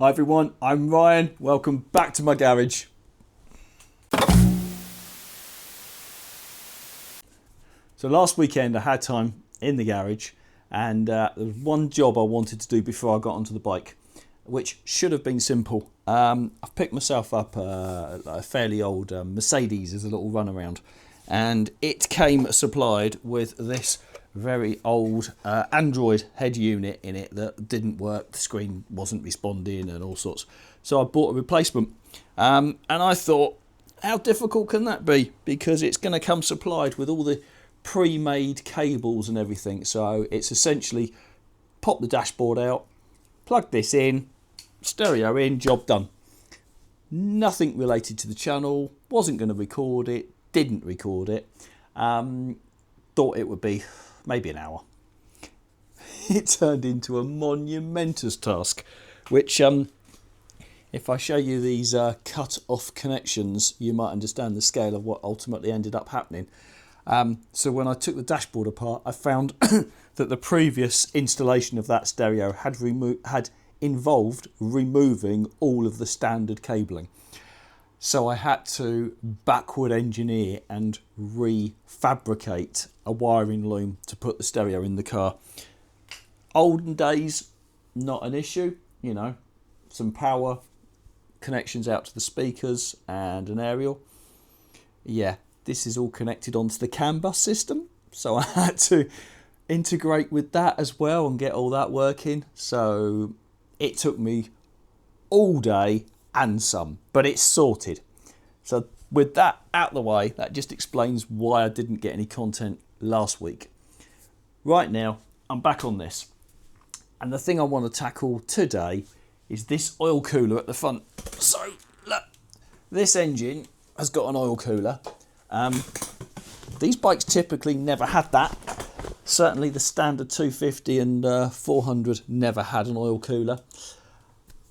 Hi everyone, I'm Ryan. Welcome back to my garage. So last weekend I had time in the garage and there was one job I wanted to do before I got onto the bike, which should have been simple. I've picked myself up a fairly old Mercedes as a little runaround, and it came supplied with this very old Android head unit in it that didn't work. The screen wasn't responding and all sorts. So I bought a replacement, and I thought, how difficult can that be? Because it's going to come supplied with all the pre-made cables and everything. So it's essentially pop the dashboard out, plug this in, stereo in, job done. Nothing related to the channel, wasn't going to record it, didn't record it. Thought it would be maybe an hour. It turned into a monumentous task, which if I show you these cut off connections, you might understand the scale of what ultimately ended up happening. So when I took the dashboard apart, I found that the previous installation of that stereo had involved removing all of the standard cabling. So I had to backward engineer and refabricate a wiring loom to put the stereo in the car. Olden days, not an issue, you know, some power, connections out to the speakers and an aerial. Yeah, this is all connected onto the CAN bus system. So I had to integrate with that as well and get all that working. So it took me all day and some, but it's sorted. So with that out of the way, that just explains why I didn't get any content last week. Right now, I'm back on this. And the thing I want to tackle today is this oil cooler at the front. So look, this engine has got an oil cooler. These bikes typically never had that. Certainly the standard 250 and 400 never had an oil cooler.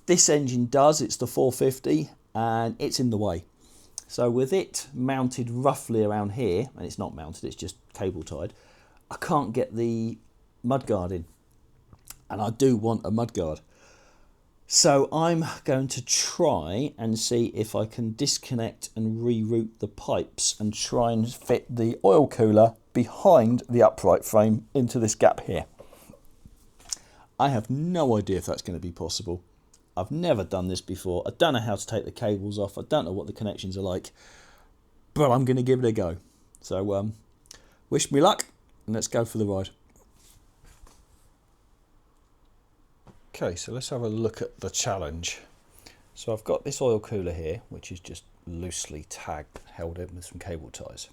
This engine does, it's the 450, and it's in the way. So with it mounted roughly around here, and it's not mounted, it's just cable tied, I can't get the mudguard in. And I do want a mudguard. So I'm going to try and see if I can disconnect and reroute the pipes and try and fit the oil cooler behind the upright frame into this gap here. I have no idea if that's going to be possible. I've never done this before. I don't know how to take the cables off. I don't know what the connections are like, but I'm going to give it a go. So wish me luck and let's go for the ride. Okay, so let's have a look at the challenge. So I've got this oil cooler here, which is just loosely tagged, held in with some cable ties.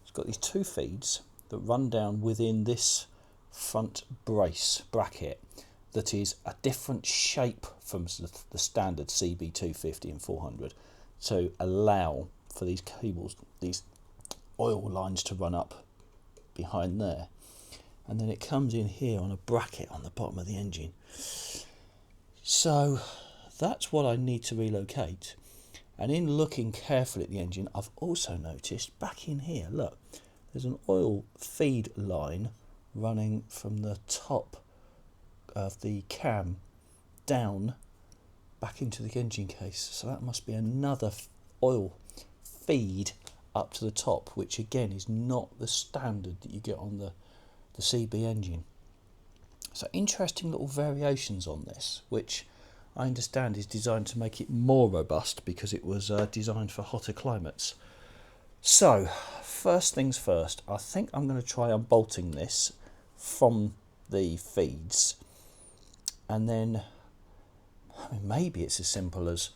It's got these two feeds that run down within this front bracket that is a different shape from the standard CB 250 and 400 to allow for these cables, these oil lines to run up behind there. And then it comes in here on a bracket on the bottom of the engine. So that's what I need to relocate. And in looking carefully at the engine, I've also noticed back in here, look, there's an oil feed line running from the top of the cam down back into the engine case. So that must be another oil feed up to the top, which again is not the standard that you get on the CB engine. So interesting little variations on this, which I understand is designed to make it more robust because it was designed for hotter climates. So first things first, I think I'm going to try unbolting this from the feeds, and then maybe it's as simple as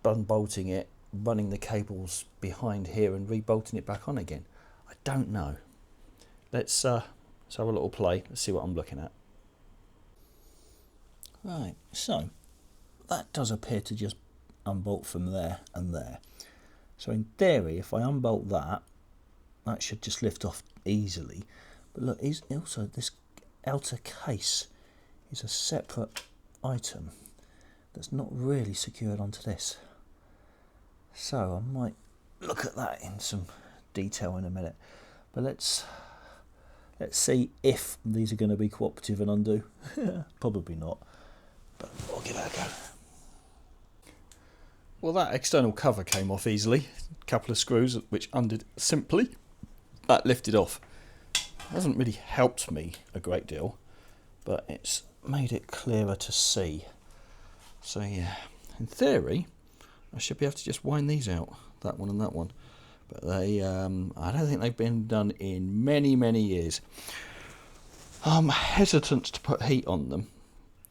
unbolting it, running the cables behind here and rebolting it back on again. I don't know. Let's have a little play. Let's see what I'm looking at. Right, so that does appear to just unbolt from there and there. So in theory, if I unbolt that, that should just lift off easily. But look, also this outer case is a separate item that's not really secured onto this. So I might look at that in some detail in a minute. But let's see if these are going to be cooperative and undo. Probably not. but I'll give it a go. Well, that external cover came off easily. A couple of screws which undid simply. That lifted off. Hasn't really helped me a great deal, but it's made it clearer to see. So yeah, in theory, I should be able to just wind these out, that one and that one. But they, I don't think they've been done in many, many years. I'm hesitant to put heat on them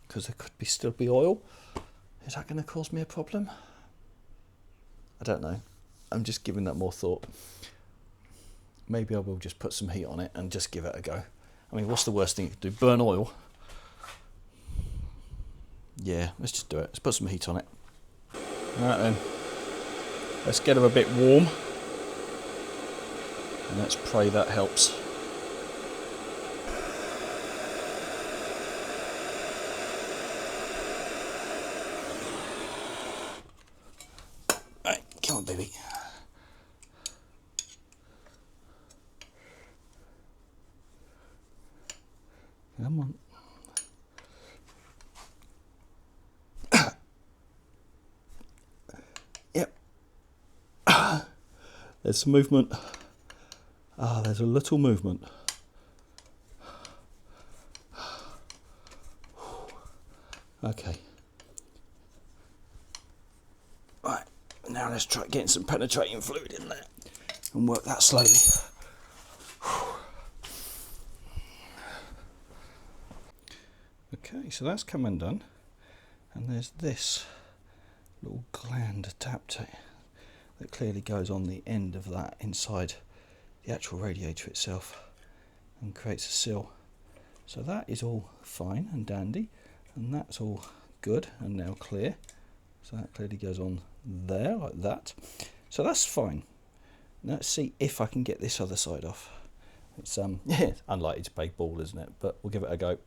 because there could still be oil. Is that going to cause me a problem? I don't know. I'm just giving that more thought. Maybe I will just put some heat on it and just give it a go. I mean, what's the worst thing you could do? Burn oil? Yeah, let's just do it. Let's put some heat on it. Alright then. Let's get her a bit warm. And let's pray that helps. Right, come on, baby. Come on. Yep. There's some movement. Ah, there's a little movement. Okay. Right, now let's try getting some penetrating fluid in there and work that slowly. Okay, so that's come undone, and there's this little gland adapter that clearly goes on the end of that inside the actual radiator itself and creates a seal. So that is all fine and dandy, and that's all good and now clear. So that clearly goes on there like that. So that's fine. Let's see if I can get this other side off. It's yeah, unlikely to play ball, isn't it? But we'll give it a go.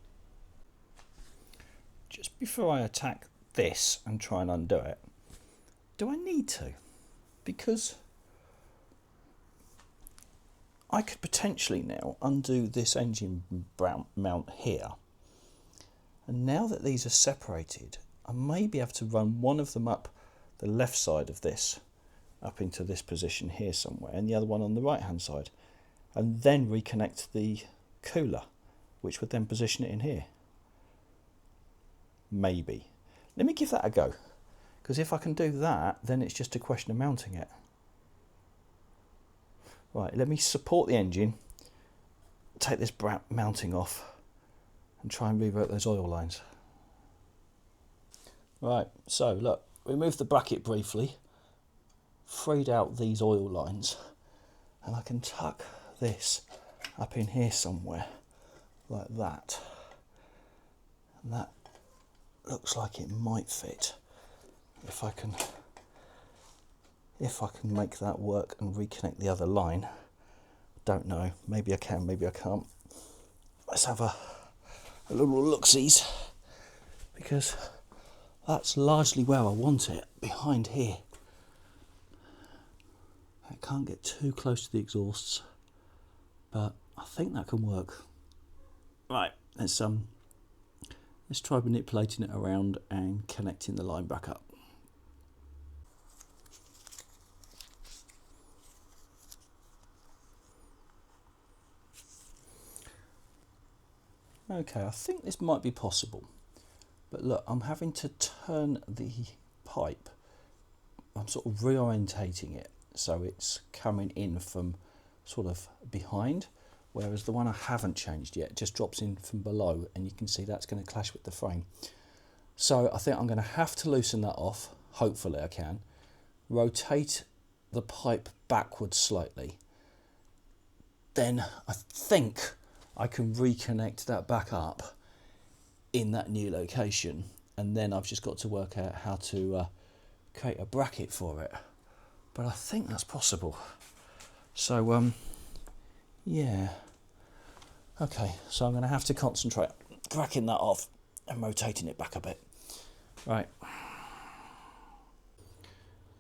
Just before I attack this and try and undo it, do I need to? Because I could potentially now undo this engine mount here. And now that these are separated, I may be able to run one of them up the left side of this, up into this position here somewhere, and the other one on the right hand side, and then reconnect the cooler, which would then position it in here. Maybe. Let me give that a go, because if I can do that, then it's just a question of mounting it. Right, let me support the engine, take this mounting off, and try and revert those oil lines. Right, so look, removed the bracket briefly, freed out these oil lines, and I can tuck this up in here somewhere, like that. And that looks like it might fit if I can make that work and reconnect the other line. Don't know, maybe I can, maybe I can't. Let's have a little look-sees, because that's largely where I want it, behind here. I can't get too close to the exhausts, but I think that can work. Right, let's try manipulating it around and connecting the line back up. Okay, I think this might be possible, but look, I'm having to turn the pipe. I'm sort of reorientating it so it's coming in from sort of behind, whereas the one I haven't changed yet just drops in from below, and you can see that's going to clash with the frame. So I think I'm going to have to loosen that off. Hopefully I can. Rotate the pipe backwards slightly. Then I think I can reconnect that back up in that new location, and then I've just got to work out how to create a bracket for it. But I think that's possible. So yeah. Okay, so I'm going to have to concentrate cracking that off and rotating it back a bit. Right. There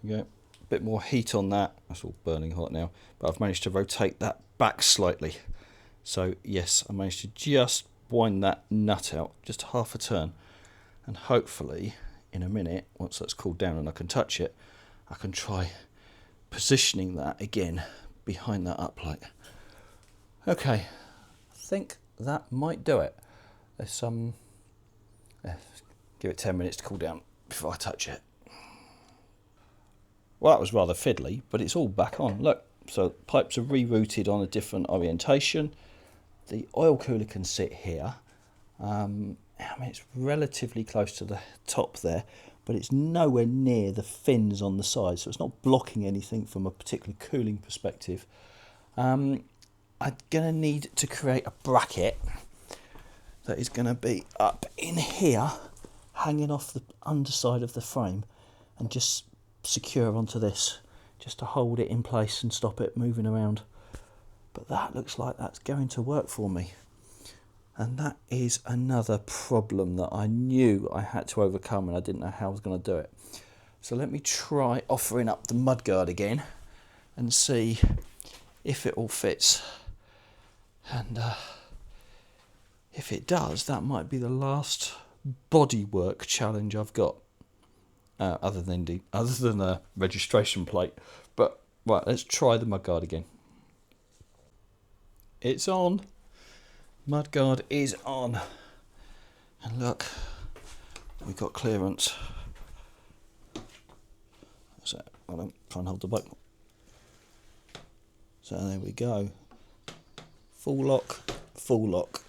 you go. A bit more heat on that. That's all burning hot now. But I've managed to rotate that back slightly. So yes, I managed to just wind that nut out, just half a turn. And hopefully in a minute, once that's cooled down and I can touch it, I can try positioning that again behind that uplight. Okay, I think that might do it. Let's give it 10 minutes to cool down before I touch it. Well, that was rather fiddly, but it's all back on. Look, so pipes are rerouted on a different orientation. The oil cooler can sit here. I mean, it's relatively close to the top there, but it's nowhere near the fins on the side, so it's not blocking anything from a particular cooling perspective. I'm going to need to create a bracket that is going to be up in here, hanging off the underside of the frame, and just secure onto this, just to hold it in place and stop it moving around. But that looks like that's going to work for me. And that is another problem that I knew I had to overcome, and I didn't know how I was going to do it. So let me try offering up the mudguard again and see if it all fits. And if it does, that might be the last bodywork challenge I've got, other than a registration plate. But right, let's try the mudguard again. It's on. Mudguard is on, and look, we've got clearance. So hold on, try and hold the bike. So there we go. Full lock.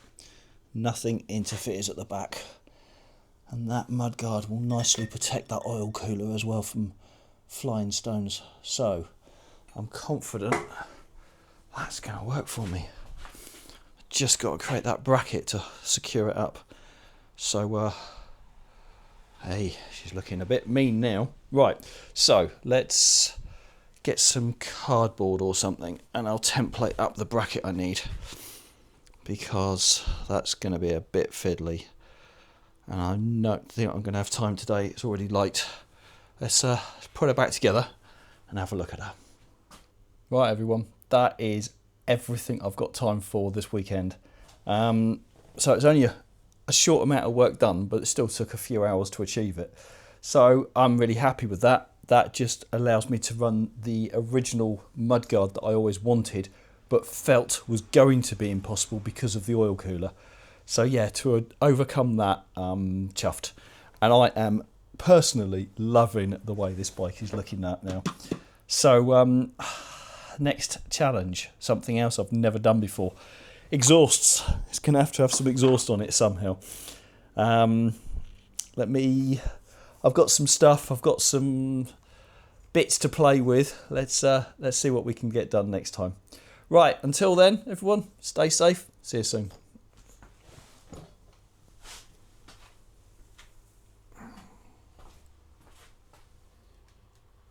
Nothing interferes at the back, and that mudguard will nicely protect that oil cooler as well from flying stones. So I'm confident that's going to work for me. Just got to create that bracket to secure it up. So, hey, she's looking a bit mean now. Right, so let's get some cardboard or something, and I'll template up the bracket I need, because that's going to be a bit fiddly. And I don't think I'm going to have time today. It's already late. Let's put her back together and have a look at her. Right, everyone, that is everything I've got time for this weekend. So it's only a short amount of work done, but it still took a few hours to achieve it. So I'm really happy with that. That just allows me to run the original mudguard that I always wanted, but felt was going to be impossible because of the oil cooler. So yeah, to overcome that, chuffed. And I am personally loving the way this bike is looking at now. So next challenge, something else I've never done before. Exhausts. It's going to have some exhaust on it somehow. I've got some stuff. I've got some bits to play with. Let's see what we can get done next time. Right, until then, everyone, stay safe. See you soon.